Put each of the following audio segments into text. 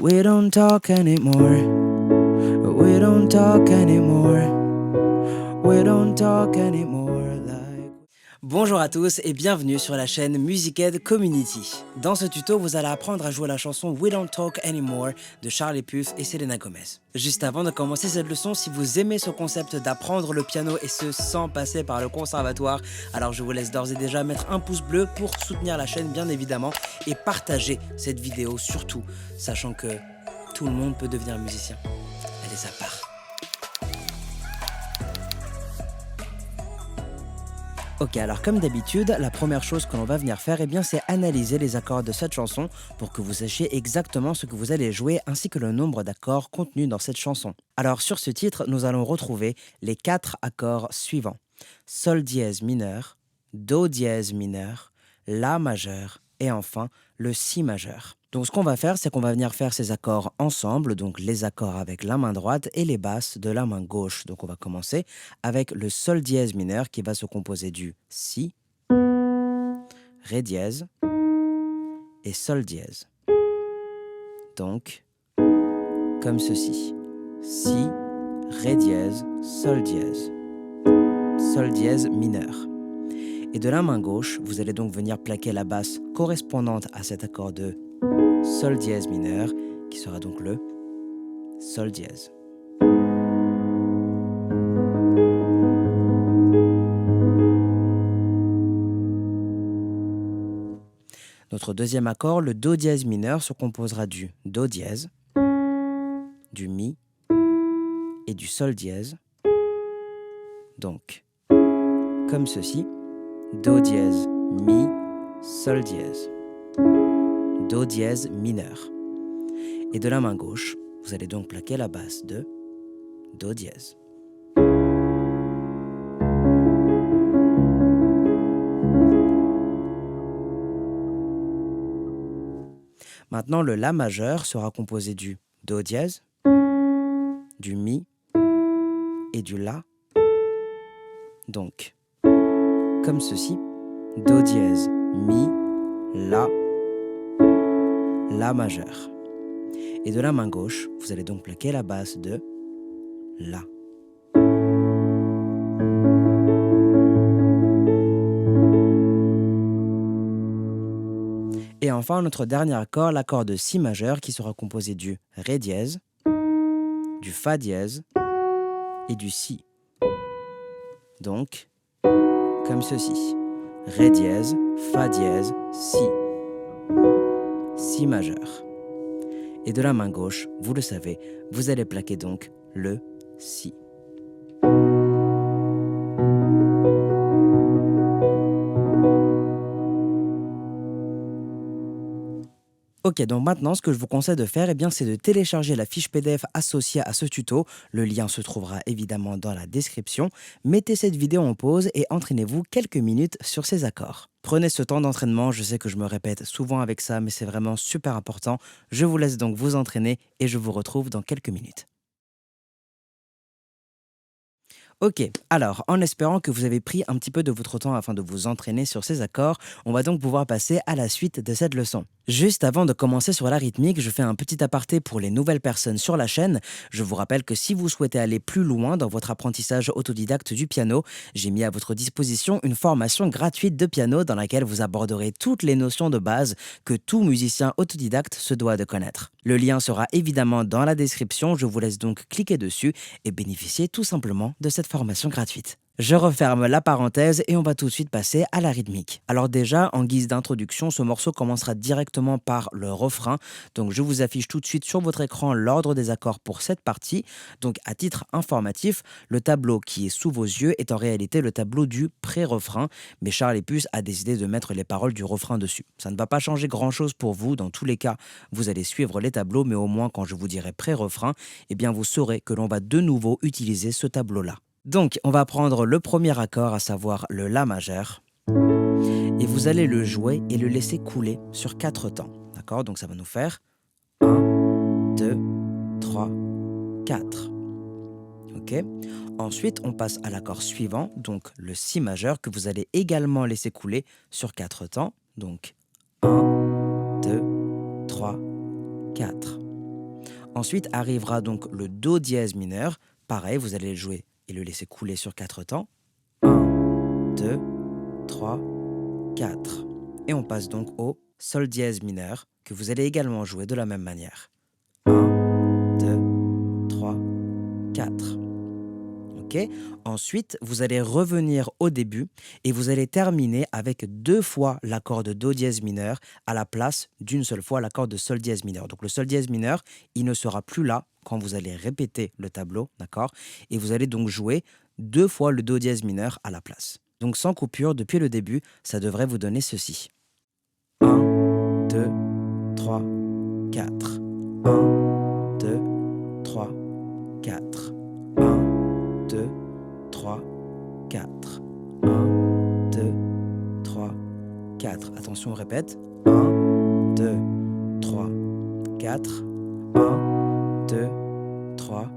We don't talk anymore. We don't talk anymore. We don't talk anymore like... Bonjour à tous et bienvenue sur la chaîne Musicaid Community. Dans ce tuto, vous allez apprendre à jouer la chanson We Don't Talk Anymore de Charlie Puth et Selena Gomez. Juste avant de commencer cette leçon, si vous aimez ce concept d'apprendre le piano et ce sans passer par le conservatoire, alors je vous laisse d'ores et déjà mettre un pouce bleu pour soutenir la chaîne bien évidemment et partager cette vidéo surtout, sachant que tout le monde peut devenir musicien. Allez, ça part. Ok, alors comme d'habitude, la première chose que l'on va venir faire, c'est analyser les accords de cette chanson pour que vous sachiez exactement ce que vous allez jouer ainsi que le nombre d'accords contenus dans cette chanson. Alors sur ce titre, nous allons retrouver les 4 accords suivants. Sol dièse mineur, Do dièse mineur, La majeur et enfin le Si majeur. Donc ce qu'on va faire, c'est qu'on va venir faire ces accords ensemble, donc les accords avec la main droite et les basses de la main gauche. Donc on va commencer avec le Sol dièse mineur qui va se composer du Si, Ré dièse et Sol dièse. Donc, comme ceci. Si, Ré dièse, Sol dièse mineur. Et de la main gauche, vous allez donc venir plaquer la basse correspondante à cet accord de Sol dièse mineur, qui sera donc le Sol dièse. Notre deuxième accord, le Do dièse mineur, se composera du Do dièse, du Mi et du Sol dièse. Donc, comme ceci, Do dièse, Mi, Sol dièse. Do dièse mineur. Et de la main gauche, vous allez donc plaquer la basse de Do dièse. Maintenant, le La majeur sera composé du Do dièse, du Mi et du La. Donc, comme ceci, Do dièse, Mi, La majeur. Et de la main gauche, vous allez donc plaquer la basse de La. Et enfin, notre dernier accord, l'accord de Si majeur, qui sera composé du Ré dièse, du Fa dièse et du Si. Donc, comme ceci. Ré dièse, Fa dièse, Si. Si majeur. Et de la main gauche, vous le savez, vous allez plaquer donc le Si. Ok, donc maintenant, ce que je vous conseille de faire, c'est de télécharger la fiche PDF associée à ce tuto. Le lien se trouvera évidemment dans la description. Mettez cette vidéo en pause et entraînez-vous quelques minutes sur ces accords. Prenez ce temps d'entraînement, je sais que je me répète souvent avec ça, mais c'est vraiment super important. Je vous laisse donc vous entraîner et je vous retrouve dans quelques minutes. Ok, alors en espérant que vous avez pris un petit peu de votre temps afin de vous entraîner sur ces accords, on va donc pouvoir passer à la suite de cette leçon. Juste avant de commencer sur la rythmique, je fais un petit aparté pour les nouvelles personnes sur la chaîne. Je vous rappelle que si vous souhaitez aller plus loin dans votre apprentissage autodidacte du piano, j'ai mis à votre disposition une formation gratuite de piano dans laquelle vous aborderez toutes les notions de base que tout musicien autodidacte se doit de connaître. Le lien sera évidemment dans la description, je vous laisse donc cliquer dessus et bénéficier tout simplement de cette formation gratuite. Je referme la parenthèse et on va tout de suite passer à la rythmique. Alors déjà, en guise d'introduction, ce morceau commencera directement par le refrain. Donc je vous affiche tout de suite sur votre écran l'ordre des accords pour cette partie. Donc à titre informatif, le tableau qui est sous vos yeux est en réalité le tableau du pré-refrain. Mais Charlie Puth a décidé de mettre les paroles du refrain dessus. Ça ne va pas changer grand-chose pour vous. Dans tous les cas, vous allez suivre les tableaux, mais au moins quand je vous dirai pré-refrain, vous saurez que l'on va de nouveau utiliser ce tableau-là. Donc, on va prendre le premier accord, à savoir le La majeur, et vous allez le jouer et le laisser couler sur 4 temps. D'accord? Donc, ça va nous faire 1, 2, 3, 4. Ok? Ensuite, on passe à l'accord suivant, donc le Si majeur, que vous allez également laisser couler sur 4 temps. Donc, 1, 2, 3, 4. Ensuite arrivera donc le Do dièse mineur. Pareil, vous allez le jouer et le laisser couler sur 4 temps. 1, 2, 3, 4. Et on passe donc au Sol dièse mineur, que vous allez également jouer de la même manière. 1, 2, 3, 4. Ok. Ensuite, vous allez revenir au début et vous allez terminer avec 2 fois l'accord de Do dièse mineur à la place d'une seule fois l'accord de Sol dièse mineur. Donc le Sol dièse mineur, il ne sera plus là quand vous allez répéter le tableau, d'accord? Et vous allez donc jouer 2 fois le Do dièse mineur à la place. Donc sans coupure, depuis le début, ça devrait vous donner ceci. 1, 2, 3, 4. 1, 2, 3, 4. 1, 2, 3, 4. 1, 2, 3, 4. Attention, on répète. 1, 2, 3, 4. 1, 2, 3,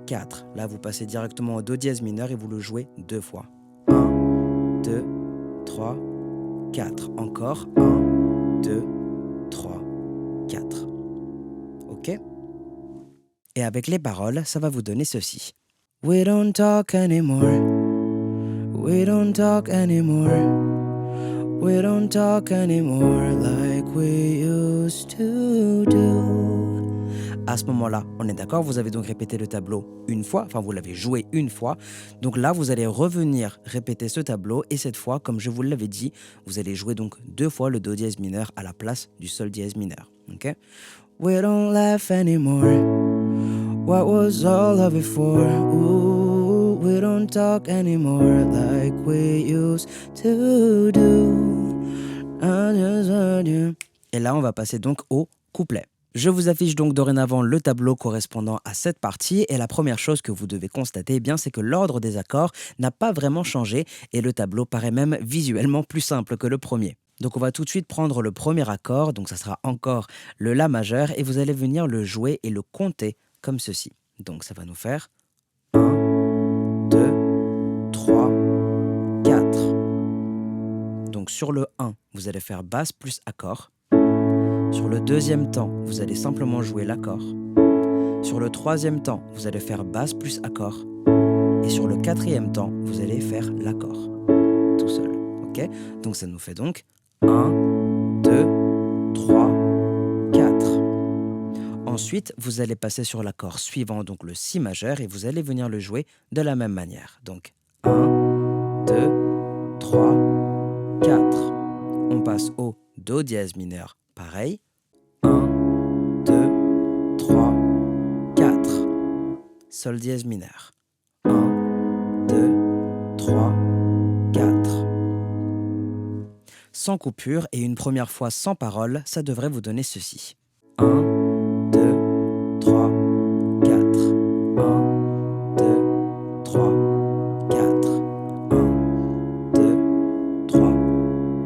4. Là, vous passez directement au Do dièse mineur et vous le jouez 2 fois. 1, 2, 3, 4. Encore. 1, 2, 3, 4. Ok? Et avec les paroles, ça va vous donner ceci. We don't talk anymore. We don't talk anymore. We don't talk anymore like we used to do. À ce moment-là, on est d'accord, vous avez donc répété le tableau une fois, enfin vous l'avez joué une fois. Donc là, vous allez revenir répéter ce tableau et cette fois, comme je vous l'avais dit, vous allez jouer donc 2 fois le Do dièse mineur à la place du Sol dièse mineur. Ok? We don't laugh anymore. What was all of it for? Ooh, we don't talk anymore like we used to do. I just heard you. Et là, on va passer donc au couplet. Je vous affiche donc dorénavant le tableau correspondant à cette partie et la première chose que vous devez constater, eh bien, c'est que l'ordre des accords n'a pas vraiment changé et le tableau paraît même visuellement plus simple que le premier. Donc on va tout de suite prendre le premier accord, donc ça sera encore le La majeur et vous allez venir le jouer et le compter comme ceci. Donc ça va nous faire 1, 2, 3, 4. Donc sur le 1, vous allez faire basse plus accord. Sur le deuxième temps, vous allez simplement jouer l'accord. Sur le troisième temps, vous allez faire basse plus accord. Et sur le quatrième temps, vous allez faire l'accord. Tout seul. Ok? Donc ça nous fait donc 1, 2, 3, 4. Ensuite, vous allez passer sur l'accord suivant, donc le Si majeur, et vous allez venir le jouer de la même manière. Donc 1, 2, 3, 4. On passe au Do dièse mineur. Pareil. 1, 2, 3, 4. Sol dièse mineur. 1, 2, 3, 4. Sans coupure et une première fois sans parole, ça devrait vous donner ceci. 1, 2, 3, 4. 1, 2, 3, 4. 1, 2, 3,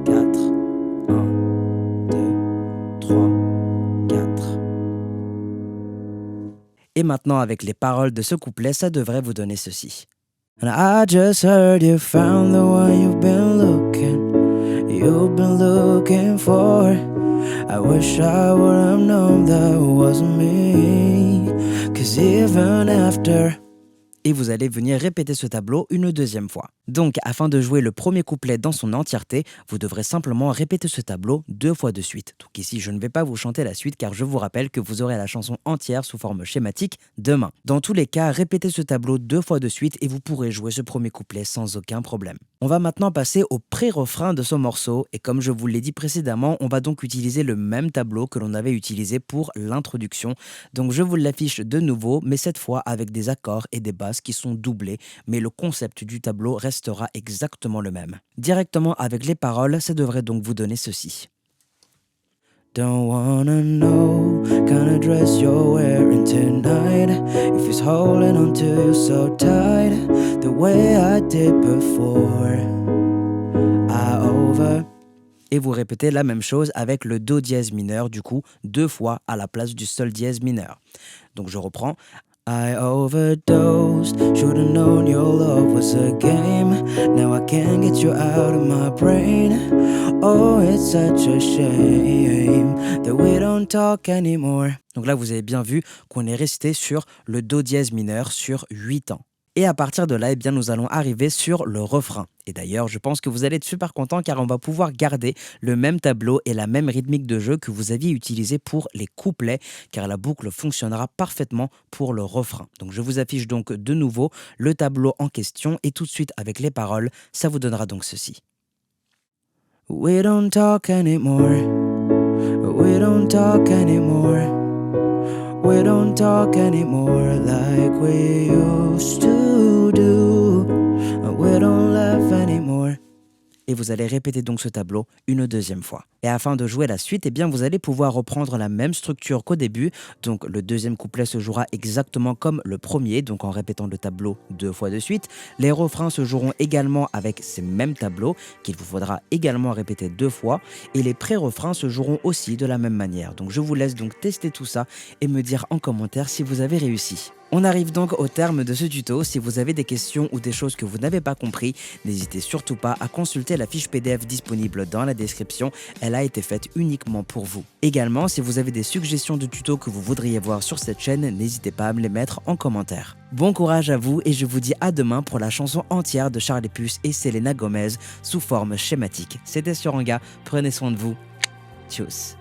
4. 1, 2, 3, 4. Et maintenant, avec les paroles de ce couplet, ça devrait vous donner ceci. And I just heard you found the one you've been looking for. I wish I would have known that wasn't me. 'Cause even after. Et vous allez venir répéter ce tableau une deuxième fois. Donc, afin de jouer le premier couplet dans son entièreté, vous devrez simplement répéter ce tableau 2 fois de suite. Donc ici, je ne vais pas vous chanter la suite car je vous rappelle que vous aurez la chanson entière sous forme schématique demain. Dans tous les cas, répétez ce tableau 2 fois de suite et vous pourrez jouer ce premier couplet sans aucun problème. On va maintenant passer au pré-refrain de ce morceau et comme je vous l'ai dit précédemment, on va donc utiliser le même tableau que l'on avait utilisé pour l'introduction. Donc je vous l'affiche de nouveau, mais cette fois avec des accords et des basses qui sont doublés, mais le concept du tableau restera exactement le même. Directement avec les paroles, ça devrait donc vous donner ceci. Don't wanna know kind of dress you're wearing tonight. If it's holding on to you so tight, the way I did before. Et vous répétez la même chose avec le Do dièse mineur, du coup, 2 fois à la place du Sol dièse mineur. Donc je reprends. I overdosed, should've known your love was a game. Now I can't get you out of my brain. Oh, it's such a shame that we don't talk anymore. Donc là, vous avez bien vu qu'on est resté sur le do dièse mineur sur 8 temps. Et à partir de là, eh bien, nous allons arriver sur le refrain. Et d'ailleurs, je pense que vous allez être super content car on va pouvoir garder le même tableau et la même rythmique de jeu que vous aviez utilisé pour les couplets, car la boucle fonctionnera parfaitement pour le refrain. Donc je vous affiche donc de nouveau le tableau en question et tout de suite avec les paroles, ça vous donnera donc ceci. We don't talk anymore. We don't talk anymore. We don't talk anymore like we used to do. We don't laugh anymore. Et vous allez répéter donc ce tableau une deuxième fois. Et afin de jouer la suite, eh bien vous allez pouvoir reprendre la même structure qu'au début. Donc le deuxième couplet se jouera exactement comme le premier, donc en répétant le tableau 2 fois de suite. Les refrains se joueront également avec ces mêmes tableaux qu'il vous faudra également répéter 2 fois. Et les pré-refrains se joueront aussi de la même manière. Donc je vous laisse donc tester tout ça et me dire en commentaire si vous avez réussi. On arrive donc au terme de ce tuto. Si vous avez des questions ou des choses que vous n'avez pas compris, n'hésitez surtout pas à consulter la fiche PDF disponible dans la description. Elle a été faite uniquement pour vous. Également, si vous avez des suggestions de tutos que vous voudriez voir sur cette chaîne, n'hésitez pas à me les mettre en commentaire. Bon courage à vous et je vous dis à demain pour la chanson entière de Charlie Puth et Selena Gomez sous forme schématique. C'était Suranga, prenez soin de vous. Tchuss.